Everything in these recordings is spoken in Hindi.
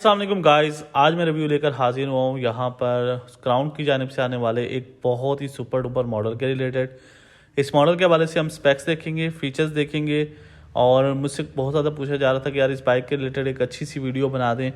अस्सलाम वालेकुम गाइस, आज मैं रिव्यू लेकर हाजिर हुआ हूँ यहाँ पर क्राउन की जानिब से आने वाले एक बहुत ही सुपर डुपर मॉडल के रिलेटेड। इस मॉडल के हवाले से हम स्पेक्स देखेंगे, फीचर्स देखेंगे और मुझसे बहुत ज़्यादा पूछा जा रहा था कि यार इस बाइक के रिलेटेड एक अच्छी सी वीडियो बना दें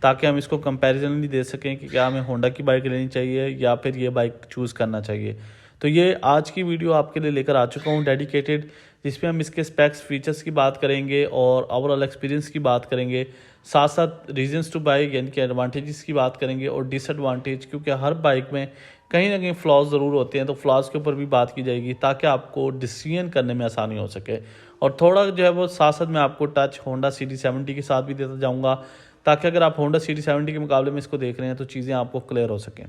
ताकि हम इसको कंपैरिजनली दे सकें कि क्या हमें होंडा की बाइक लेनी चाहिए या फिर ये बाइक चूज़ करना चाहिए। तो ये आज की वीडियो आपके लिए लेकर आ चुका हूँ डेडिकेटेड, जिसमें हम इसके स्पेक्स फीचर्स की बात करेंगे और ओवरऑल एक्सपीरियंस की बात करेंगे, साथ साथ रीजंस टू बाई यानी कि एडवांटेजेस की बात करेंगे और डिसएडवांटेज, क्योंकि हर बाइक में कहीं ना कहीं फ्लॉज ज़रूर होते हैं, तो फ्लॉज के ऊपर भी बात की जाएगी ताकि आपको डिसीजन करने में आसानी हो सके। और थोड़ा जो है वो साथ साथ मैं आपको टच होंडा CD70 के साथ भी देता जाऊँगा ताकि अगर आप होंडा CD70 के मुकाबले में इसको देख रहे हैं तो चीज़ें आपको क्लियर हो सकें।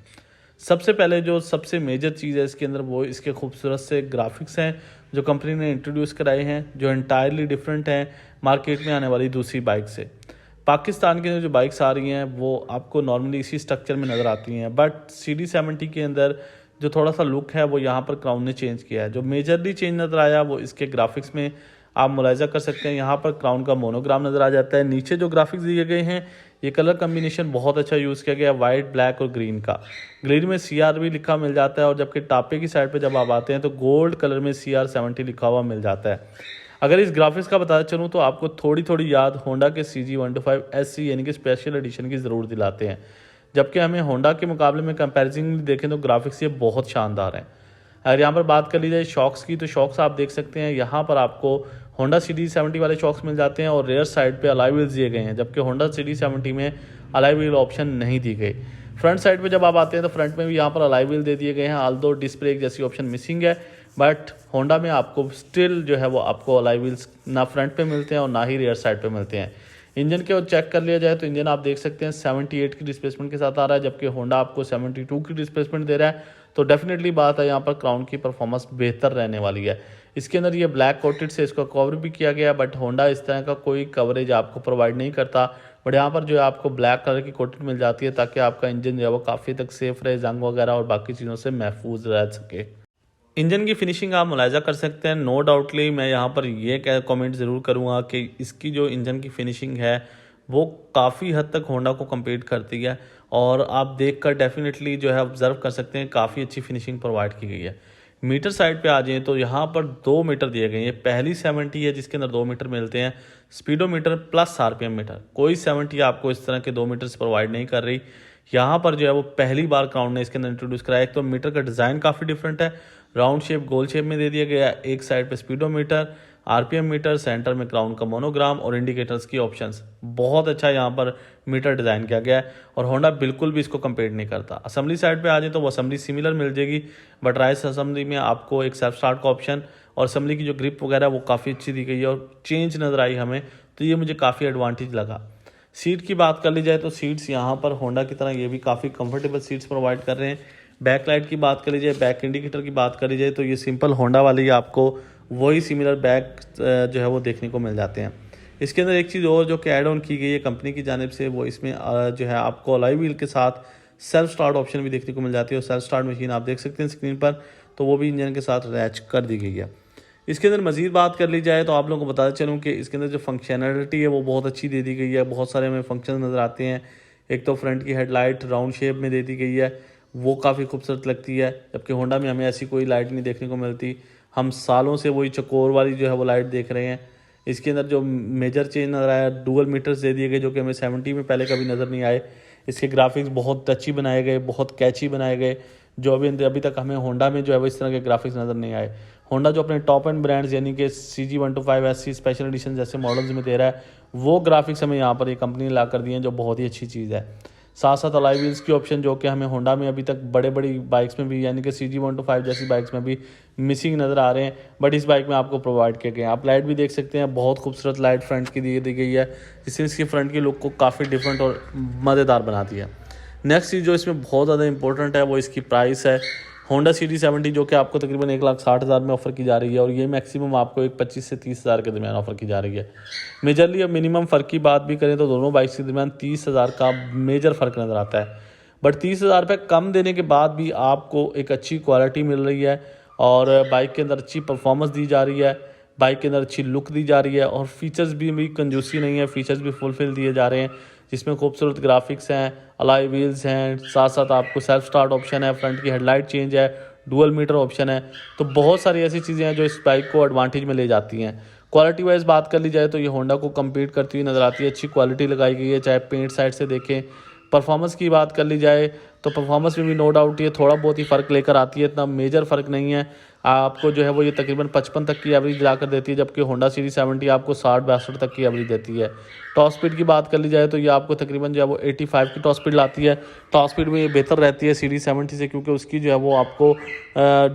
सबसे पहले जो सबसे मेजर चीज़ है इसके अंदर वो इसके खूबसूरत से ग्राफिक्स हैं जो कंपनी ने इंट्रोड्यूस कराए हैं, जो एंटायरली डिफरेंट हैं मार्केट में आने वाली दूसरी बाइक से। पाकिस्तान के अंदर जो बाइक्स आ रही हैं वो आपको नॉर्मली इसी स्ट्रक्चर में नज़र आती हैं, बट CD70 के अंदर जो थोड़ा सा लुक है वो यहाँ पर क्राउन ने चेंज किया है। जो मेजरली चेंज नज़र आया वो इसके ग्राफिक्स में आप मुलाहिजा कर सकते हैं। यहाँ पर क्राउन का मोनोग्राम नज़र आ जाता है। नीचे जो ग्राफिक्स दिए गए हैं ये कलर कम्बिनेशन बहुत अच्छा यूज़ किया गया है, वाइट, ब्लैक और ग्रीन का। ग्रीन में CR भी लिखा मिल जाता है और जबकि टापे की साइड पे जब आप आते हैं तो गोल्ड कलर में CR70 लिखा हुआ मिल जाता है। अगर इस ग्राफिक्स का बताना चलूँ तो आपको थोड़ी थोड़ी याद होंडा के CG125 SC यानी कि स्पेशल एडिशन की ज़रूर दिलाते हैं, जबकि हमें होंडा के मुकाबले में कंपैरिजन देखें तो ग्राफिक्स ये बहुत शानदार हैं। अगर यहाँ पर बात कर ली जाए शॉक्स की तो शॉक्स आप देख सकते हैं यहाँ पर आपको होंडा CD70 वाले शॉक्स मिल जाते हैं और रेयर साइड पे अलॉय व्हील्स दिए गए हैं, जबकि होंडा CD70 में अलॉय व्हील ऑप्शन नहीं दी गई। फ्रंट साइड पे जब आप आते हैं तो फ्रंट में भी यहाँ पर अलॉय व्हील दे दिए गए हैं, ऑल्दो डिस्क ब्रेक जैसी ऑप्शन मिसिंग है, बट होंडा में आपको स्टिल जो है वो आपको अलॉय व्हील्स ना फ्रंट पे मिलते हैं और ना ही रेयर साइड पे मिलते हैं। इंजन के चेक कर लिया जाए तो इंजन आप देख सकते हैं 78 की डिस्प्लेसमेंट के साथ आ रहा है, जबकि होंडा आपको 72 की डिस्प्लेसमेंट दे रहा है। तो डेफिनेटली बात है यहाँ पर क्राउन की परफॉर्मेंस बेहतर रहने वाली है। इसके अंदर ये ब्लैक कोटेड से इसको कवर भी किया गया है, बट होंडा इस तरह का कोई कवरेज आपको प्रोवाइड नहीं करता। बट यहाँ पर जो है आपको ब्लैक कलर की कोटेड मिल जाती है ताकि आपका इंजन जो है वो काफ़ी तक सेफ रहे, जंग वगैरह और बाकी चीज़ों से महफूज रह सके। इंजन की फिनिशिंग आप मुलाहिजा कर सकते हैं। नो डाउटली मैं यहाँ पर ये कमेंट ज़रूर करूँगा कि इसकी जो इंजन की फिनिशिंग है वो काफ़ी हद तक होंडा को कम्पीट करती है और आप देखकर डेफिनेटली जो है ऑब्जर्व कर सकते हैं काफ़ी अच्छी फिनिशिंग प्रोवाइड की गई है। मीटर साइड पे आ जाएँ तो यहाँ पर 2 मीटर दिए गए हैं। पहली 70 है जिसके अंदर 2 मीटर मिलते हैं, स्पीडोमीटर प्लस RPM मीटर। कोई 70 आपको इस तरह के 2 मीटर्स प्रोवाइड नहीं कर रही। यहाँ पर जो है वो पहली बार क्राउन ने इसके अंदर इंट्रोड्यूस कराया। एक तो मीटर का डिज़ाइन काफ़ी डिफरेंट है, राउंड शेप गोल शेप में दे दिया गया है। एक साइड पे स्पीडोमीटर, RPM मीटर, सेंटर में क्राउन का मोनोग्राम और इंडिकेटर्स की ऑप्शंस। बहुत अच्छा यहाँ पर मीटर डिज़ाइन किया गया है और होंडा बिल्कुल भी इसको कंपेयर नहीं करता। असेंबली साइड पे आ जाए तो वो असेंबली सिमिलर मिल जाएगी, बट राइस असेंबली में आपको एक सेल्फ स्टार्ट का ऑप्शन और असेंबली की जो ग्रिप वगैरह वो काफ़ी अच्छी दी गई है और चेंज नज़र आई हमें, तो ये मुझे काफ़ी एडवांटेज लगा। सीट की बात कर ली जाए तो सीट्स यहाँ पर होंडा की तरह ये भी काफ़ी कंफर्टेबल सीट्स प्रोवाइड कर रहे हैं। बैक लाइट की बात कर ली जाए, बैक इंडिकेटर की बात कर ली जाए तो ये सिंपल होंडा वाले ही आपको वही सिमिलर बैक जो है वो देखने को मिल जाते हैं। इसके अंदर एक चीज़ और जो कि ऐड ऑन की गई है कंपनी की जानिब से, वो इसमें जो है आपको अलॉय व्हील के साथ सेल्फ स्टार्ट ऑप्शन भी देखने को मिल जाती है और सेल्फ स्टार्ट मशीन आप देख सकते हैं स्क्रीन पर, तो वो भी इंजन के साथ अटैच कर दी गई है। इसके अंदर मज़ीद बात कर ली जाए तो आप लोगों को बताते चलूँ कि इसके अंदर जो फंक्शनैलिटी है वो बहुत अच्छी दे दी गई है। बहुत सारे हमें फंक्शन नज़र आते हैं। एक तो फ्रंट की हेडलाइट राउंड शेप में दे दी गई है, वो काफ़ी खूबसूरत लगती है, जबकि होंडा में हमें ऐसी कोई लाइट नहीं देखने को मिलती। हम सालों से वही चकोर वाली जो है वो लाइट देख रहे हैं। इसके अंदर जो मेजर चेंज नज़र आया, डुअल मीटर्स दे दिए गए जो कि हमें 70 में पहले कभी नज़र नहीं आए। इसके ग्राफिक्स बहुत टची बनाए गए, बहुत कैची बनाए गए, जो अभी तक हमें होंडा में जो है वो इस तरह के ग्राफिक्स नज़र नहीं आए। होंडा जो अपने टॉप एंड ब्रांड्स यानी कि CG125 SC स्पेशल एडिशन जैसे मॉडल्स में दे रहा है, वो ग्राफिक्स हमें यहाँ पर ये कंपनी ला कर दी है, जो बहुत ही अच्छी चीज़ है। साथ साथ अलॉय व्हील्स की ऑप्शन जो कि हमें होंडा में अभी तक बड़ी बाइक्स में भी यानी कि CG125 जैसी बाइक्स में भी मिसिंग नज़र आ रहे हैं, बट इस बाइक में आपको प्रोवाइड किए गए हैं। आप लाइट भी देख सकते हैं, बहुत खूबसूरत लाइट फ्रंट की दी गई है, जिससे इसकी फ्रंट की लुक को काफ़ी डिफरेंट और मज़ेदार बनाती है। नेक्स्ट चीज़ जो इसमें बहुत ज़्यादा इंपॉर्टेंट है वो इसकी प्राइस है। होंडा CD70 जो कि आपको तकरीबन 1,60,000 में ऑफर की जा रही है और ये मैक्सिमम आपको एक 25 से 30,000 के दरमियान ऑफर की जा रही है। मेजरली अब मिनिमम फ़र्क की बात भी करें तो दोनों बाइक्स के दरमियान 30,000 का मेजर फ़र्क नज़र आता है, बट 30,000 रुपये कम देने के बाद भी आपको एक अच्छी क्वालिटी मिल रही है और बाइक के अंदर अच्छी परफॉर्मेंस दी जा रही है, बाइक के अंदर अच्छी लुक दी जा रही है और फीचर्स भी कंजूसी नहीं है, फीचर्स भी फुलफिल दिए जा रहे हैं, जिसमें खूबसूरत ग्राफिक्स हैं, अलॉय व्हील्स हैं, साथ साथ आपको सेल्फ स्टार्ट ऑप्शन है, फ्रंट की हेडलाइट चेंज है, डुअल मीटर ऑप्शन है। तो बहुत सारी ऐसी चीज़ें हैं जो इस बाइक को एडवांटेज में ले जाती हैं। क्वालिटी वाइज बात कर ली जाए तो ये होंडा को कम्पीट करती हुई नज़र आती है। अच्छी क्वालिटी लगाई गई है, चाहे पेंट साइड से देखें। परफॉर्मेंस की बात कर ली जाए तो परफॉर्मेंस में भी नो डाउट ये थोड़ा बहुत ही फ़र्क लेकर आती है, इतना मेजर फ़र्क नहीं है। आपको जो है वो ये तकरीबन 55 तक की एवरेज दिलाकर देती है, जबकि होंडा सीरीज 70 आपको 60-62 तक की एवरेज देती है। टॉप स्पीड की बात कर ली जाए तो ये आपको तकरीबन जो है वो 85 की टॉप स्पीड लाती है। टॉप स्पीड में ये बेहतर रहती है सीरीज 70 से, क्योंकि उसकी जो है वो आपको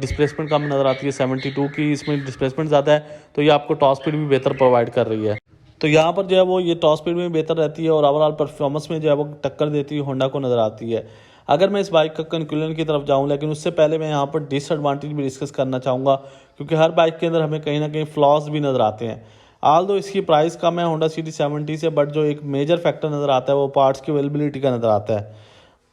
डिस्प्लेसमेंट कम नज़र आती है। 72 की इसमें डिस्प्लेसमेंट ज़्यादा है, तो ये आपको टॉप स्पीड भी बेहतर प्रोवाइड कर रही है। तो यहाँ पर जो है वो ये टॉप स्पीड में बेहतर रहती है और ओवरऑल परफॉर्मेंस में जो है वो टक्कर देती हुई होंडा को नज़र आती है। अगर मैं इस बाइक का कंक्लूजन की तरफ जाऊँ, लेकिन उससे पहले मैं यहाँ पर डिसएडवांटेज भी डिस्कस करना चाहूँगा, क्योंकि हर बाइक के अंदर हमें कहीं ना कहीं फ्लॉज भी नज़र आते हैं। आल दो इसकी प्राइस कम है होंडा सिटी 70 से, बट जो एक मेजर फैक्टर नज़र आता है वो पार्ट्स की अवेलेबिलिटी का नज़र आता है।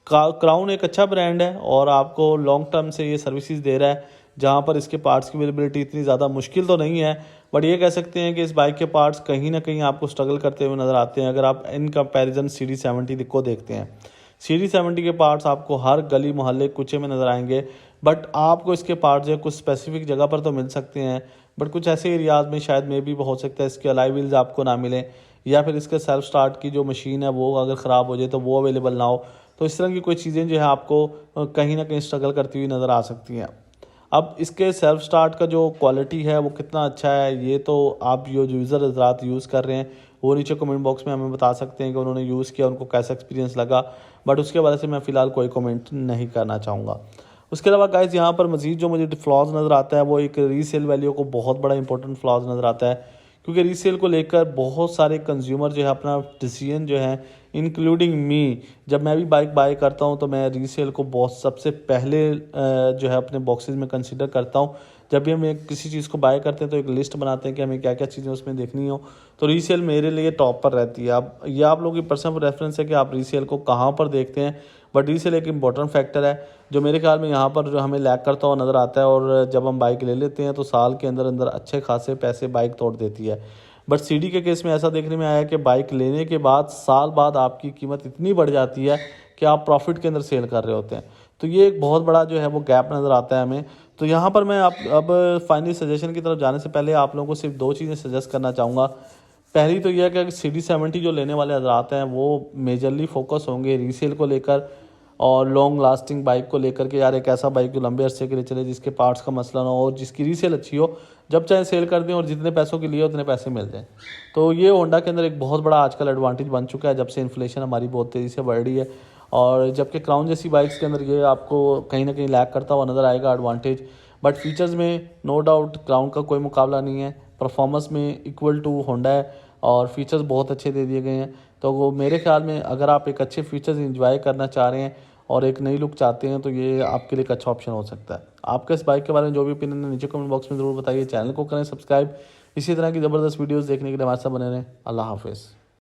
क्राउन एक अच्छा ब्रांड है और आपको लॉन्ग टर्म से ये सर्विसेज दे रहा है, जहाँ पर इसके पार्ट्स की अवेलेबिलिटी इतनी ज़्यादा मुश्किल तो नहीं है, बट ये कह सकते हैं कि इस बाइक के पार्ट्स कहीं ना कहीं आपको स्ट्रगल करते हुए नज़र आते हैं अगर आप इन कंपैरिजन सीरीज 70 को देखते हैं। सीरीज 70 के पार्ट्स आपको हर गली मोहल्ले कुचे में नज़र आएंगे, बट आपको इसके पार्ट्स जो है कुछ स्पेसिफिक जगह पर तो मिल सकते हैं, बट कुछ ऐसे एरियाज़ में शायद में भी हो सकता है इसके अलॉय व्हील्स आपको ना मिले, या फिर इसके सेल्फ स्टार्ट की जो मशीन है वो अगर ख़राब हो जाए तो वो अवेलेबल ना हो। तो इस तरह की कोई चीज़ें जो है आपको कहीं ना कहीं स्ट्रगल करती हुई नज़र आ सकती हैं। अब इसके सेल्फ स्टार्ट का जो क्वालिटी है वो कितना अच्छा है, ये तो आप जो यूज़र हज़रात यूज़ कर रहे हैं वो नीचे कमेंट बॉक्स में हमें बता सकते हैं कि उन्होंने यूज़ किया, उनको कैसा एक्सपीरियंस लगा, बट उसके वजह से मैं फ़िलहाल कोई कमेंट नहीं करना चाहूँगा। उसके अलावा गाइस यहाँ पर मज़ीद जो मुझे फ्लॉज नज़र आता है वो एक रीसेल वैल्यू को बहुत बड़ा इंपॉर्टेंट फ्लॉज नज़र आता है, क्योंकि रीसेल को लेकर बहुत सारे कंज्यूमर जो है अपना डिसीजन जो है, इंक्लूडिंग मी, जब मैं भी बाइक बाय करता हूं तो मैं रीसेल को बहुत सबसे पहले जो है अपने बॉक्सेस में कंसीडर करता हूं। जब भी हम किसी चीज़ को बाय करते हैं तो एक लिस्ट बनाते हैं कि हमें क्या क्या चीज़ें उसमें देखनी हो, तो रीसेल मेरे लिए टॉप पर रहती है। अब ये आप लोगों की पर्सनल रेफरेंस है कि आप रीसेल को कहाँ पर देखते हैं, बट रीसेल एक इंपॉर्टेंट फैक्टर है जो मेरे ख्याल में यहाँ पर जो हमें लैक करता हुआ नज़र आता है, और जब हम बाइक ले लेते हैं तो साल के अंदर अंदर अच्छे खासे पैसे बाइक तोड़ देती है। बट सीडी के केस में ऐसा देखने में आया कि बाइक लेने के बाद साल बाद आपकी कीमत इतनी बढ़ जाती है कि आप प्रॉफिट के अंदर सेल कर रहे होते हैं। तो ये एक बहुत बड़ा जो है वो गैप नज़र आता है हमें। तो यहाँ पर मैं अब फाइनली सजेशन की तरफ जाने से पहले आप लोगों को सिर्फ 2 चीज़ें सजेस्ट करना चाहूँगा। पहली तो यह है कि सीडी 70 जो लेने वाले हज़रात हैं वो मेजरली फोकस होंगे रीसेल को लेकर और लॉन्ग लास्टिंग बाइक को लेकर के, यार एक ऐसा बाइक जो लंबे अरसे के लिए चले, जिसके पार्ट्स का मसला ना हो और जिसकी रीसेल अच्छी हो, जब चाहे सेल कर दें और जितने पैसों के लिए उतने पैसे मिल जाएं। तो ये होंडा के अंदर एक बहुत बड़ा आजकल एडवांटेज बन चुका है, जब से इन्फ्लेशन हमारी बहुत तेज़ी से बढ़ रही है, और जबकि क्राउन जैसी बाइक्स के अंदर ये आपको कहीं ना कहीं लैक करता हुआ नज़र आएगा एडवांटेज। बट फीचर्स में नो डाउट क्राउन का कोई मुकाबला नहीं है, परफॉर्मेंस में इक्वल टू होंडा है और फीचर्स बहुत अच्छे दे दिए गए हैं। तो वो मेरे ख्याल में अगर आप एक अच्छे फीचर्स इंजॉय करना चाह रहे हैं और एक नई लुक चाहते हैं तो ये आपके लिए एक अच्छा ऑप्शन हो सकता है। आपका इस बाइक के बारे में जो भी ओपिनियन है नीचे कमेंट बॉक्स में ज़रूर बताइए। चैनल को करें सब्सक्राइब, इसी तरह की ज़बरदस्त वीडियोस देखने के लिए हमारे साथ बने रहें। अल्लाह हाफिज़।